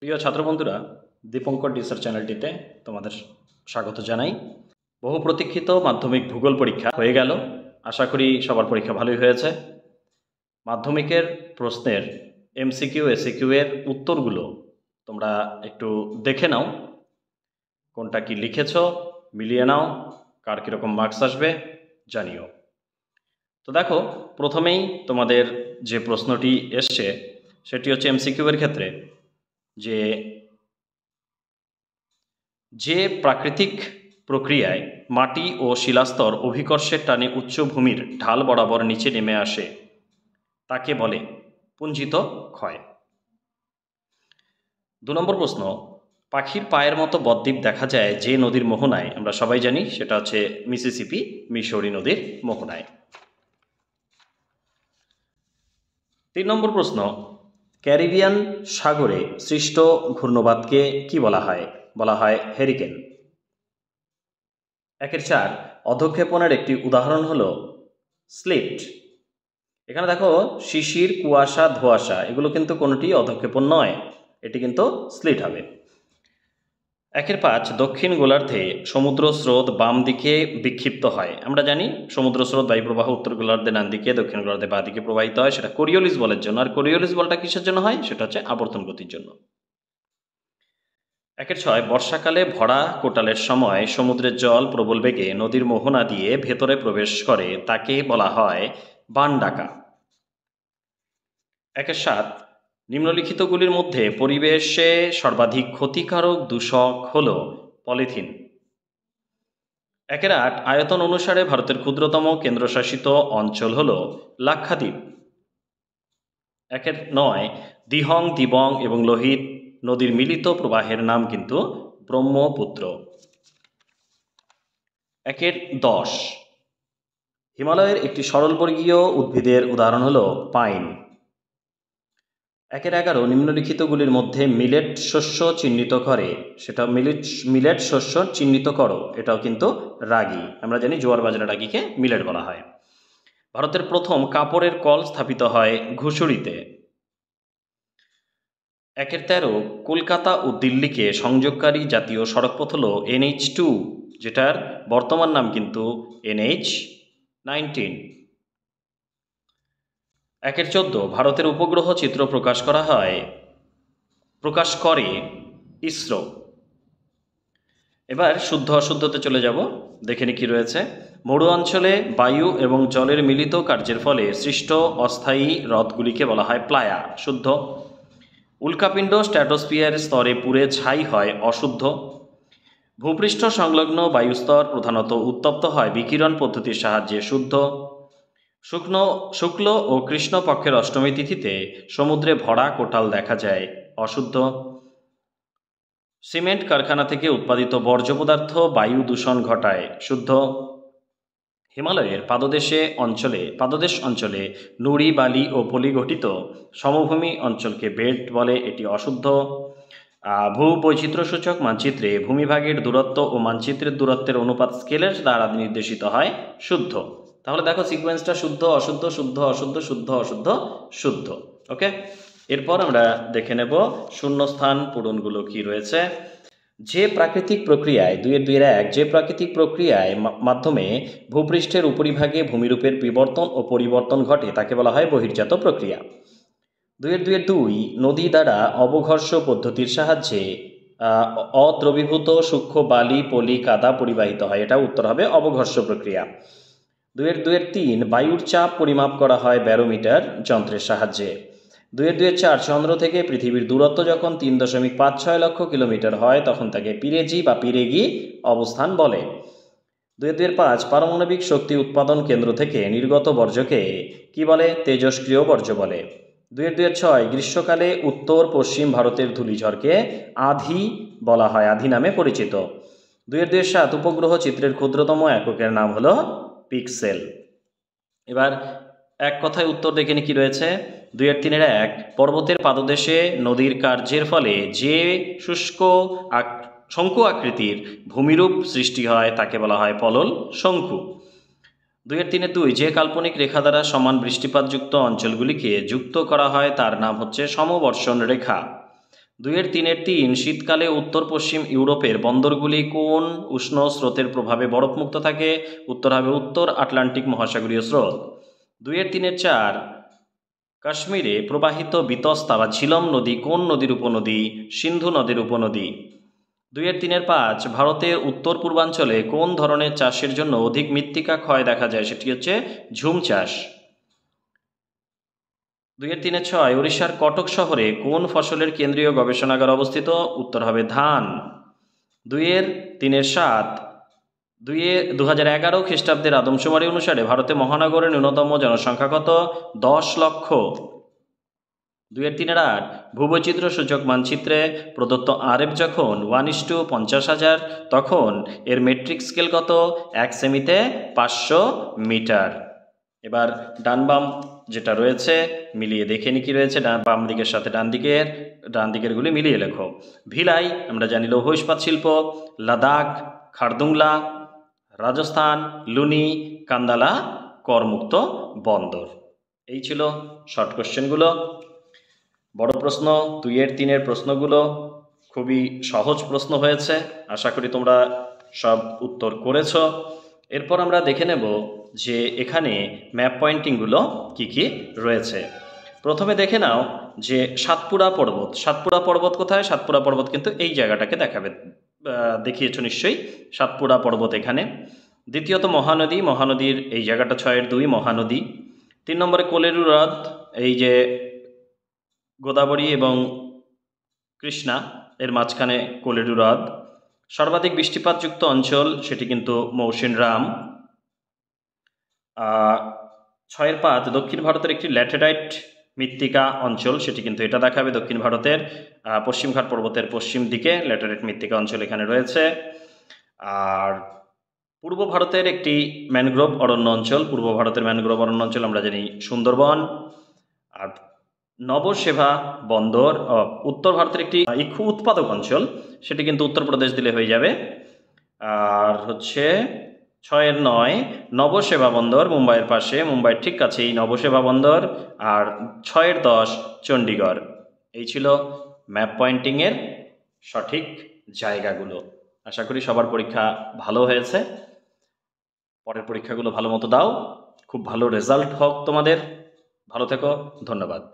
প্রিয় ছাত্র বন্ধুরা, দীপঙ্কর রিসার্চ চ্যানেলটিতে তোমাদের স্বাগত জানাই। বহু প্রতীক্ষিত মাধ্যমিক ভূগোল পরীক্ষা হয়ে গেল। আশা করি সবার পরীক্ষা ভালোই হয়েছে। মাধ্যমিকের প্রশ্নের এমসিকিউ এসিকিউ এর উত্তরগুলো তোমরা একটু দেখে নাও, কোনটা কি লিখেছো মিলিয়ে নাও, কার কীরকম মার্কস আসবে জানিও। তো দেখো, প্রথমেই তোমাদের যে প্রশ্নটি এসছে সেটি হচ্ছে এমসিকিউ এর ক্ষেত্রে যে প্রাকৃতিক প্রক্রিয়ায় মাটি ও শিলাস্তর অভিকর্ষের টানে উচ্চভূমির ঢাল বরাবর নিচে নেমে আসে তাকে বলে পুঞ্জিত ক্ষয়। 2 নম্বর প্রশ্ন, পাখির পায়ের মতো বদ্বীপ দেখা যায় যে নদীর মোহনায়? আমরা সবাই জানি সেটা হচ্ছে মিসিসিপি, মিসৌরি নদীর মোহনায়। 3 নম্বর প্রশ্ন, ক্যারিবিয়ান সাগরে সৃষ্ট ঘূর্ণবাতকে কি বলা হয়? বলা হয় হেরিকেন। 1-4 অধঃক্ষেপণের একটি উদাহরণ হলো স্লিট। এখানে দেখো, শিশির, কুয়াশা, ধোঁয়াশা এগুলো কিন্তু কোনোটি অধঃক্ষেপণ নয়, এটি কিন্তু স্লিট হবে। 1-5 দক্ষিণ গোলার্ধে সমুদ্র স্রোত বাম দিকে বিক্ষিপ্ত হয়। আমরা জানি সমুদ্র স্রোত বায়ুপ্রবাহ উত্তর গোলার্ধে ডান দিকে, দক্ষিণ গোলার্ধে বাঁ দিকে প্রবাহিত হয়, সেটা কোরিওলিস বলের জন্য। আর কোরিওলিস বলটা কিসের জন্য হয়? সেটা হচ্ছে আবর্তন গতির জন্য। 1-6 বর্ষাকালে ভরা কোটালের সময় সমুদ্রের জল প্রবল বেগে নদীর মোহনা দিয়ে ভেতরে প্রবেশ করে, তাকে বলা হয় বান ডাকা। 1-7 নিম্নলিখিতগুলির মধ্যে পরিবেশে সর্বাধিক ক্ষতিকারক দূষক হল পলিথিন। 1-8 আয়তন অনুসারে ভারতের ক্ষুদ্রতম কেন্দ্রশাসিত অঞ্চল হল লাক্ষাদ্বীপ। 1-9 দিহং, দিবং এবং লোহিত নদীর মিলিত প্রবাহের নাম কিন্তু ব্রহ্মপুত্র। 1-10 হিমালয়ের একটি সরলবর্গীয় উদ্ভিদের উদাহরণ হল পাইন। 1-11 নিম্নলিখিতগুলির মধ্যে মিলেট শস্য চিহ্নিত করে, সেটা মিলেট শস্য চিহ্নিত করো, এটাও কিন্তু রাগি। আমরা জানি জোয়ার বাজরা রাগিকে মিলেট বলা হয়। ভারতের প্রথম কাপড়ের কল স্থাপিত হয় ঘুষুড়িতে। 1-13 কলকাতা ও দিল্লিকে সংযোগকারী জাতীয় সড়কপথ হল NH2, যেটার বর্তমান নাম কিন্তু NH19। 1-14 ভারতের উপগ্রহ চিত্র প্রকাশ করে ইসরো। এবার শুদ্ধ অশুদ্ধতে চলে যাব, দেখে নি কি রয়েছে। মরু অঞ্চলে বায়ু এবং জলের মিলিত কার্যের ফলে সৃষ্ট অস্থায়ী হ্রদগুলিকে বলা হয় প্লায়া, শুদ্ধ। উল্কাপিণ্ড স্ট্র্যাটোস্ফিয়ার স্তরে পুড়ে ছাই হয়, অশুদ্ধ। ভূপৃষ্ঠ সংলগ্ন বায়ুস্তর প্রধানত উত্তপ্ত হয় বিকিরণ পদ্ধতির সাহায্যে, শুদ্ধ। শুক্ল ও কৃষ্ণ পক্ষের অষ্টমী তিথিতে সমুদ্রে ভরা কোটাল দেখা যায়, অশুদ্ধ। সিমেন্ট কারখানা থেকে উৎপাদিত বর্জ্য পদার্থ বায়ু দূষণ ঘটায়, শুদ্ধ। হিমালয়ের পাদদেশ অঞ্চলে নুড়ি, বালি ও পলি গঠিত সমভূমি অঞ্চলকে বেল্ট বলে, এটি অশুদ্ধ। ভূবৈচিত্র্যসূচক মানচিত্রে ভূমিভাগের দূরত্ব ও মানচিত্রের দূরত্বের অনুপাত স্কেলের দ্বারা নির্দেশিত হয়, শুদ্ধ। তাহলে দেখো সিকোয়েন্সটা শুদ্ধ অশুদ্ধ, শুদ্ধ অশুদ্ধ, শুদ্ধ অশুদ্ধ, শুদ্ধ। ওকে, এরপর আমরা দেখে নেব শূন্যস্থান পূরণগুলো কি রয়েছে। যে প্রাকৃতিক প্রক্রিয়ায় 2-1 যে প্রাকৃতিক প্রক্রিয়ায় মাধ্যমে ভূপৃষ্ঠের উপরিভাগে ভূমিরূপের বিবর্তন ও পরিবর্তন ঘটে তাকে বলা হয় বহির্জাত প্রক্রিয়া। 2-2 নদী দ্বারা অবঘর্ষ পদ্ধতির সাহায্যে অদ্রবীভূত সূক্ষ্ম বালি, পলি, কাদা পরিবাহিত হয়, এটা উত্তর হবে অবঘর্ষ প্রক্রিয়া। 2-3 বায়ুর চাপ পরিমাপ করা হয় ব্যারোমিটার যন্ত্রের সাহায্যে। 2-4 চন্দ্র থেকে পৃথিবীর দূরত্ব যখন 3.56 লক্ষ কিলোমিটার হয় তখন তাকে পিরেজি বা পিরেগি অবস্থান বলে। 2-5 পারমাণবিক শক্তি উৎপাদন কেন্দ্র থেকে নির্গত বর্জ্যকে কি বলে? তেজস্ক্রিয় বর্জ্য বলে। 2-6 গ্রীষ্মকালে উত্তর পশ্চিম ভারতের ধূলিঝড়কে আধি বলা হয়, আধি নামে পরিচিত। 2-7 উপগ্রহ চিত্রের ক্ষুদ্রতম এককের নাম হলো পিক্সেল। এবার এক কথায় উত্তর দেখে নি কি রয়েছে। 2-3 পর্বতের পাদদেশে নদীর কার্যের ফলে যে শুষ্ক শঙ্কু আকৃতির ভূমিরূপ সৃষ্টি হয় তাকে বলা হয় পলল শঙ্কু। 2-3 যে কাল্পনিক রেখা দ্বারা সমান বৃষ্টিপাতযুক্ত অঞ্চলগুলিকে যুক্ত করা হয় তার নাম হচ্ছে সমবর্ষণ রেখা। 2-এর 3-এর 3 শীতকালে উত্তর পশ্চিম ইউরোপের বন্দরগুলি কোন উষ্ণ স্রোতের প্রভাবে বরফমুক্ত থাকে? উত্তর হবে উত্তর আটলান্টিক মহাসাগরীয় স্রোত। 2-এর 3-এর 4 কাশ্মীরে প্রবাহিত বিতস্তা বা ঝিলম নদী কোন নদীর উপনদী? সিন্ধু নদীর উপনদী। 2-এর 3-এর 5 ভারতের উত্তর পূর্বাঞ্চলে কোন ধরনের চাষের জন্য অধিক মৃত্তিকা ক্ষয় দেখা যায়? সেটি হচ্ছে ঝুম চাষ। 2-এর 3-এর 6 উড়িষ্যার কটক শহরে কোন ফসলের কেন্দ্রীয় গবেষণাগার অবস্থিত? উত্তর হবে ধান। 2-এর 3-এর 7 2011 খ্রিস্টাব্দের আদমশুমারি অনুসারে ভারতে মহানগরের ন্যূনতম জনসংখ্যা কত? 10 লক্ষ। 2-এর 3-এর 8 ভূবৈচিত্র্য সূচক মানচিত্রে প্রদত্ত আরএফ যখন 1:50,000 তখন এর মেট্রিক স্কেল কত? 1 সেমিতে 500 মিটার। এবার ডান বাম যেটা রয়েছে মিলিয়ে দেখে নি কি রয়েছে, বাম দিকের সাথে ডান দিকেরগুলি মিলিয়ে লেখো। ভিলাই আমরা জানি লৌহ ইস্পাত শিল্প, লাদাখ খারদুংলা, রাজস্থান লুনি, কান্দালা করমুক্ত বন্দর। এই ছিল শর্ট কোশ্চেনগুলো। বড় প্রশ্ন 2-এর 3-এর প্রশ্নগুলো খুবই সহজ প্রশ্ন হয়েছে, আশা করি তোমরা সব উত্তর করেছো। এরপর আমরা দেখে নেব যে এখানে ম্যাপ পয়েন্টিংগুলো কি কি রয়েছে। প্রথমে দেখে নাও যে সাতপুরা পর্বত কোথায়? সাতপুরা পর্বত কিন্তু এই জায়গাটাকে দেখিয়েছো নিশ্চয়ই, সাতপুরা পর্বত এখানে। দ্বিতীয়ত মহানদীর এই জায়গাটা 6-এর 2 মহানদী। 3 নম্বরে কোলেরু হ্রদ, এই যে গোদাবরী এবং কৃষ্ণা এর মাঝখানে কোলেরু হ্রদ। সর্বাধিক বৃষ্টিপাতযুক্ত অঞ্চল সেটি কিন্তু মৌসিনরাম। 6-এর 5 দক্ষিণ ভারতের একটি ল্যাটেরাইট মৃত্তিকা অঞ্চল, সেটি কিন্তু এটা দেখাবে দক্ষিণ ভারতের পশ্চিমঘাট পর্বতের পশ্চিম দিকে ল্যাটেরাইট মৃত্তিকা অঞ্চল এখানে রয়েছে। আর পূর্ব ভারতের একটি ম্যানগ্রোভ অরণ্য অঞ্চল, আমরা জানি সুন্দরবন। আর নবসেভা বন্দর উত্তর ভারতের একটি ইক্ষু উৎপাদক অঞ্চল, সেটি কিন্তু উত্তরপ্রদেশ দিলে হয়ে যাবে। আর হচ্ছে 6-এর 9 নবসেবা বন্দর মুম্বাইয়ের পাশে, মুম্বাইয়ের ঠিক কাছেই নবসেবা বন্দর। আর 6-এর 10 চণ্ডীগড়। এই ছিল ম্যাপ পয়েন্টিংয়ের সঠিক জায়গাগুলো। আশা করি সবার পরীক্ষা ভালো হয়েছে, পরের পরীক্ষাগুলো ভালো মতো দাও, খুব ভালো রেজাল্ট হোক তোমাদের। ভালো থেকো, ধন্যবাদ।